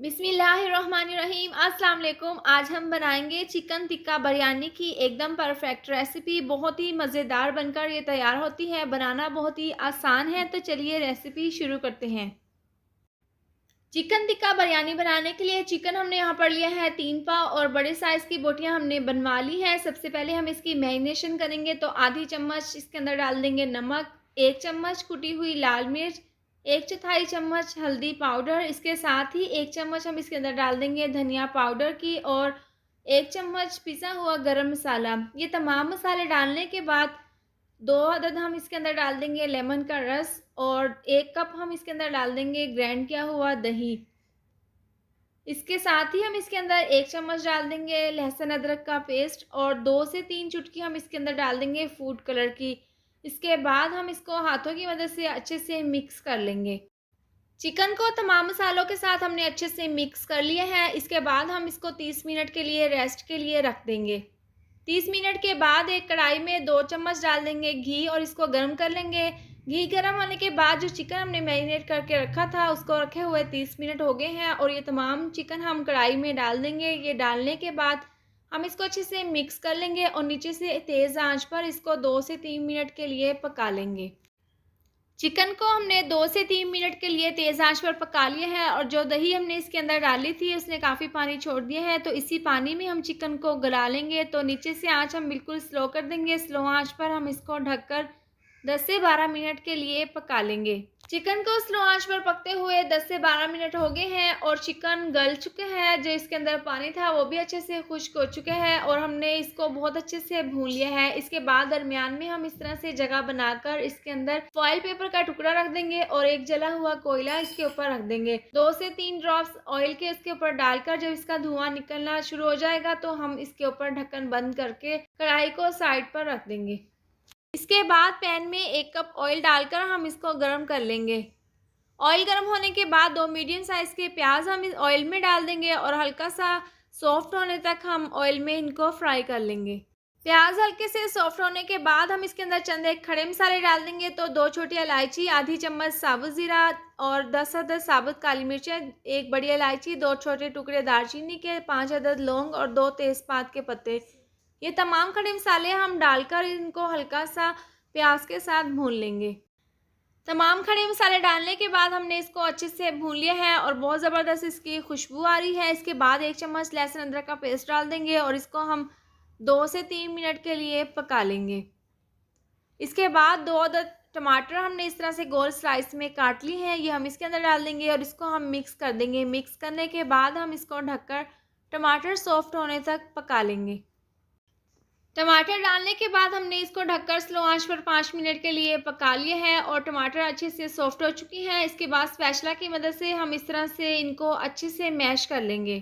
बिस्मिल्लाहिर्रहमानिर्रहीम। अस्सलाम वालेकुम। आज हम बनाएंगे चिकन टिक्का बिरयानी की एकदम परफेक्ट रेसिपी। बहुत ही मज़ेदार बनकर ये तैयार होती है। बनाना बहुत ही आसान है। तो चलिए रेसिपी शुरू करते हैं। चिकन टिक्का बिरयानी बनाने के लिए चिकन हमने यहाँ पर लिया है 3 पाव और बड़े साइज़ की बोटियाँ हमने बनवा ली हैं। सबसे पहले हम इसकी मैरिनेशन करेंगे। तो आधी चम्मच इसके अंदर डाल देंगे नमक, 1 चम्मच कुटी हुई लाल मिर्च, 1/4 चम्मच हल्दी पाउडर, इसके साथ ही 1 चम्मच हम इसके अंदर डाल देंगे धनिया पाउडर की और 1 चम्मच पिसा हुआ गरम मसाला। ये तमाम मसाले डालने के बाद 2 अदद हम इसके अंदर डाल देंगे लेमन का रस और 1 कप हम इसके अंदर डाल देंगे ग्राइंड किया हुआ दही। इसके साथ ही हम इसके अंदर 1 चम्मच डाल देंगे लहसुन अदरक का पेस्ट और 2 से 3 चुटकी हम इसके अंदर डाल देंगे फूड कलर की। इसके बाद हम इसको हाथों की मदद से अच्छे से मिक्स कर लेंगे। चिकन को तमाम मसालों के साथ हमने अच्छे से मिक्स कर लिया है। इसके बाद हम इसको 30 मिनट के लिए रेस्ट के लिए रख देंगे। 30 मिनट के बाद एक कढ़ाई में 2 चम्मच डाल देंगे घी और इसको गर्म कर लेंगे। घी गर्म होने के बाद जो चिकन हमने मैरिनेट करके रखा था उसको रखे हुए 30 मिनट हो गए हैं और ये तमाम चिकन हम कढ़ाई में डाल देंगे। ये डालने के बाद हम इसको अच्छे से मिक्स कर लेंगे और नीचे से तेज़ आंच पर इसको 2 से 3 मिनट के लिए पका लेंगे। चिकन को हमने 2 से 3 मिनट के लिए तेज़ आंच पर पका लिया है और जो दही हमने इसके अंदर डाली थी उसने काफ़ी पानी छोड़ दिया है। तो इसी पानी में हम चिकन को गला लेंगे। तो नीचे से आंच हम बिल्कुल स्लो कर देंगे। स्लो आंच पर हम इसको ढककर 10 से 12 मिनट के लिए पका लेंगे। चिकन को स्लो आंच पर पकते हुए 10 से 12 मिनट हो गए हैं और चिकन गल चुके हैं। जो इसके अंदर पानी था वो भी अच्छे से खुश्क हो चुके हैं और हमने इसको बहुत अच्छे से भून लिया है। इसके बाद दरमियान में हम इस तरह से जगह बनाकर इसके अंदर फॉइल पेपर का टुकड़ा रख देंगे और एक जला हुआ कोयला इसके ऊपर रख देंगे। 2 से 3 ड्रॉप्स ऑयल के इसके ऊपर डालकर जब इसका धुआं निकलना शुरू हो जाएगा तो हम इसके ऊपर ढक्कन बंद करके कढ़ाई को साइड पर रख देंगे। इसके बाद पैन में 1 कप ऑयल डालकर हम इसको गर्म कर लेंगे। ऑयल गर्म होने के बाद 2 मीडियम साइज़ के प्याज हम इस ऑयल में डाल देंगे और हल्का सा सॉफ्ट होने तक हम ऑयल में इनको फ्राई कर लेंगे। प्याज हल्के से सॉफ्ट होने के बाद हम इसके अंदर चंद एक खड़े मसाले डाल देंगे। तो 2 छोटी इलायची, आधी चम्मच साबुत ज़ीरा और 10 अदद साबुत काली मिर्चें, 1 बड़ी इलायची, 2 छोटे टुकड़े दालचीनी के, 5 अदद लौंग और 2 तेज़पात के पत्ते। ये तमाम खड़े मसाले हम डालकर इनको हल्का सा प्याज के साथ भून लेंगे। तमाम खड़े मसाले डालने के बाद हमने इसको अच्छे से भून लिया है और बहुत ज़बरदस्त इसकी खुशबू आ रही है। इसके बाद 1 चम्मच लहसुन अदरक का पेस्ट डाल देंगे और इसको हम 2 से 3 मिनट के लिए पका लेंगे। इसके बाद 2 अदद टमाटर हमने इस तरह से गोल स्लाइस में काट ली हैं, ये हम इसके अंदर डाल देंगे और इसको हम मिक्स कर देंगे। मिक्स करने के बाद हम इसको ढककर टमाटर सॉफ्ट होने तक पका लेंगे। टमाटर डालने के बाद हमने इसको ढककर स्लो आंच पर 5 मिनट के लिए पका लिया है और टमाटर अच्छे से सॉफ्ट हो चुकी हैं। इसके बाद स्पैचुला की मदद से हम इस तरह से इनको अच्छे से मैश कर लेंगे।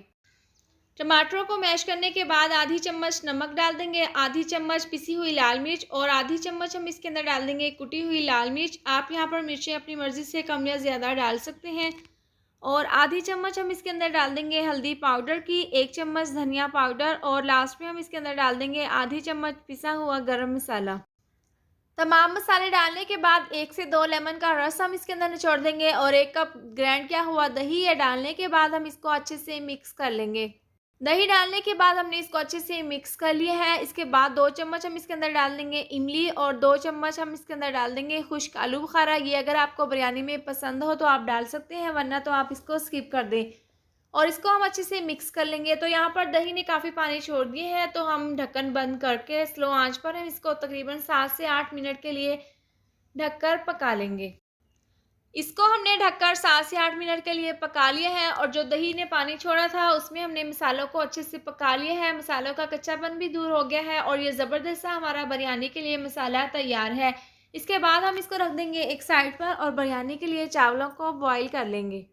टमाटरों को मैश करने के बाद आधी चम्मच नमक डाल देंगे, आधी चम्मच पिसी हुई लाल मिर्च और आधी चम्मच हम इसके अंदर डाल देंगे कुटी हुई लाल मिर्च। आप यहाँ पर मिर्चें अपनी मर्ज़ी से कम या ज़्यादा डाल सकते हैं। और आधी चम्मच हम इसके अंदर डाल देंगे हल्दी पाउडर की, 1 चम्मच धनिया पाउडर और लास्ट में हम इसके अंदर डाल देंगे आधी चम्मच पिसा हुआ गरम मसाला। तमाम मसाले डालने के बाद 1 से 2 लेमन का रस हम इसके अंदर निचोड़ देंगे और 1 कप ग्राइंड किया हुआ दही है। डालने के बाद हम इसको अच्छे से मिक्स कर लेंगे। दही डालने के बाद हमने इसको अच्छे से मिक्स कर लिया है। इसके बाद 2 चम्मच हम इसके अंदर डाल देंगे इमली और 2 चम्मच हम इसके अंदर डाल देंगे खुश्क आलू बुखारा। ये अगर आपको बिरयानी में पसंद हो तो आप डाल सकते हैं, वरना तो आप इसको स्किप कर दें। और इसको हम अच्छे से मिक्स कर लेंगे। तो यहाँ पर दही ने काफ़ी पानी छोड़ दिए हैं, तो हम ढक्कन बंद करके स्लो आंच पर हम इसको तकरीबन 7 से 8 मिनट के लिए ढककर पका लेंगे। इसको हमने ढककर 7 से 8 मिनट के लिए पका लिया है और जो दही ने पानी छोड़ा था उसमें हमने मसालों को अच्छे से पका लिया है। मसालों का कच्चापन भी दूर हो गया है और ये ज़बरदस्त सा हमारा बिरयानी के लिए मसाला तैयार है। इसके बाद हम इसको रख देंगे एक साइड पर और बिरयानी के लिए चावलों को बॉईल कर लेंगे।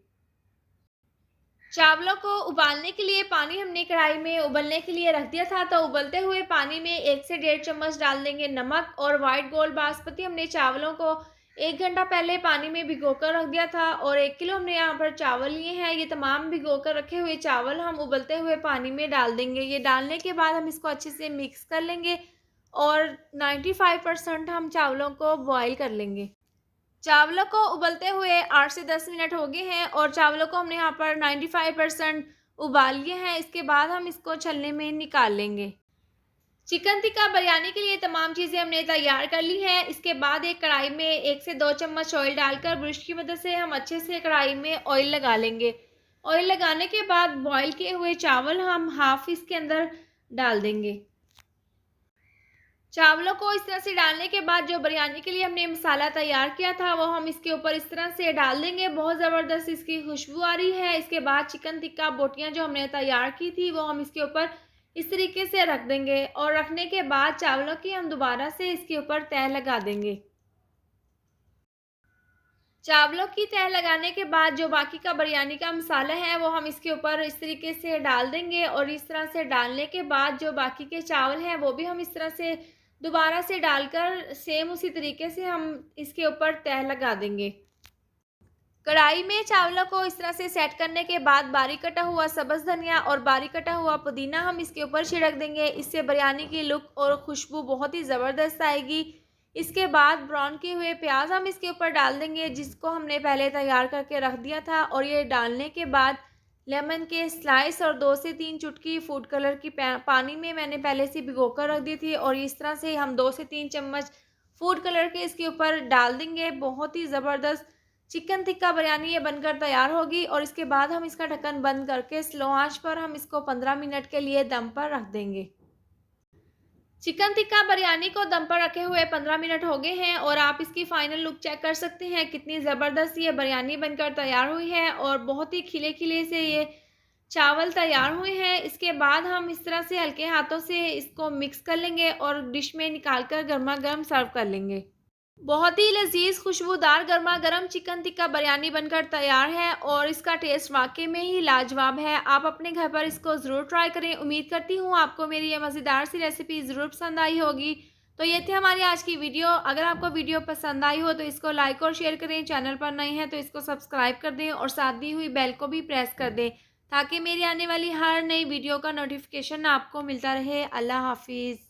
चावलों को उबालने के लिए पानी हमने कढ़ाई में उबलने के लिए रख दिया था। तो उबलते हुए पानी में 1 से 1.5 चम्मच डाल देंगे नमक और वाइट गोल्ड बासमती हमने चावलों को 1 घंटा पहले पानी में भिगोकर रख दिया था और 1 किलो हमने यहाँ पर चावल लिए हैं। ये तमाम भिगोकर रखे हुए चावल हम उबलते हुए पानी में डाल देंगे। ये डालने के बाद हम इसको अच्छे से मिक्स कर लेंगे और 95% हम चावलों को बॉयल कर लेंगे। चावलों को उबलते हुए 8 से 10 मिनट हो गए हैं और चावलों को हमने यहाँ पर 95% उबाल लिए हैं। इसके बाद हम इसको छलनी में निकाल लेंगे। चिकन टिक्का बिरयानी के लिए तमाम चीज़ें हमने तैयार कर ली हैं। इसके बाद एक कढ़ाई में 1 से 2 चम्मच ऑयल डालकर ब्रश की मदद से हम अच्छे से कढ़ाई में ऑयल लगा लेंगे। ऑयल लगाने के बाद बॉईल किए हुए चावल हम हाफ़ इसके अंदर डाल देंगे। चावलों को इस तरह से डालने के बाद जो बिरयानी के लिए हमने मसाला तैयार किया था वो हम इसके ऊपर इस तरह से डाल देंगे। बहुत ज़बरदस्त इसकी खुशबू आ रही है। इसके बाद चिकन टिक्का बोटियाँ जो हमने तैयार की थी वो हम इसके ऊपर इस तरीके से रख देंगे और रखने के बाद चावलों की हम दोबारा से इसके ऊपर तह लगा देंगे। चावलों की तह लगाने के बाद जो बाकी का बिरयानी का मसाला है वो हम इसके ऊपर इस तरीके से डाल देंगे और इस तरह से डालने के बाद जो बाकी के चावल हैं वो भी हम इस तरह से दोबारा से डालकर सेम उसी तरीके से हम इसके ऊपर तह लगा देंगे। कढ़ाई में चावलों को इस तरह से सेट करने के बाद बारीक कटा हुआ सब्ज़ धनिया और बारीक कटा हुआ पुदीना हम इसके ऊपर छिड़क देंगे। इससे बिरयानी की लुक और खुशबू बहुत ही ज़बरदस्त आएगी। इसके बाद ब्राउन किए हुए प्याज हम इसके ऊपर डाल देंगे जिसको हमने पहले तैयार करके रख दिया था और ये डालने के बाद लेमन के स्लाइस और 2 से 3 चुटकी फूड कलर की पानी में मैंने पहले से भिगो कर रख दी थी और इस तरह से हम 2 से 3 चम्मच फूड कलर के इसके ऊपर डाल देंगे। बहुत ही ज़बरदस्त चिकन टिक्का बिरयानी ये बनकर तैयार होगी और इसके बाद हम इसका ढक्कन बंद करके स्लो आंच पर हम इसको 15 मिनट के लिए दम पर रख देंगे। चिकन टिक्का बिरयानी को दम पर रखे हुए 15 मिनट हो गए हैं और आप इसकी फ़ाइनल लुक चेक कर सकते हैं कितनी ज़बरदस्त ये बिरयानी बनकर तैयार हुई है और बहुत ही खिले खिले से ये चावल तैयार हुए हैं। इसके बाद हम इस तरह से हल्के हाथों से इसको मिक्स कर लेंगे और डिश में निकाल कर गर्मा गर्म सर्व कर लेंगे। बहुत ही लजीज खुशबूदार गर्मा गर्म चिकन टिक्का बिरयानी बनकर तैयार है और इसका टेस्ट वाकई में ही लाजवाब है। आप अपने घर पर इसको ज़रूर ट्राई करें। उम्मीद करती हूँ आपको मेरी ये मज़ेदार सी रेसिपी ज़रूर पसंद आई होगी। तो ये थी हमारी आज की वीडियो। अगर आपको वीडियो पसंद आई हो तो इसको लाइक और शेयर करें। चैनल पर नए हैं तो इसको सब्सक्राइब कर दें और साथ दी हुई बेल को भी प्रेस कर दें ताकि मेरी आने वाली हर नई वीडियो का नोटिफिकेशन आपको मिलता रहे। अल्लाह हाफिज़।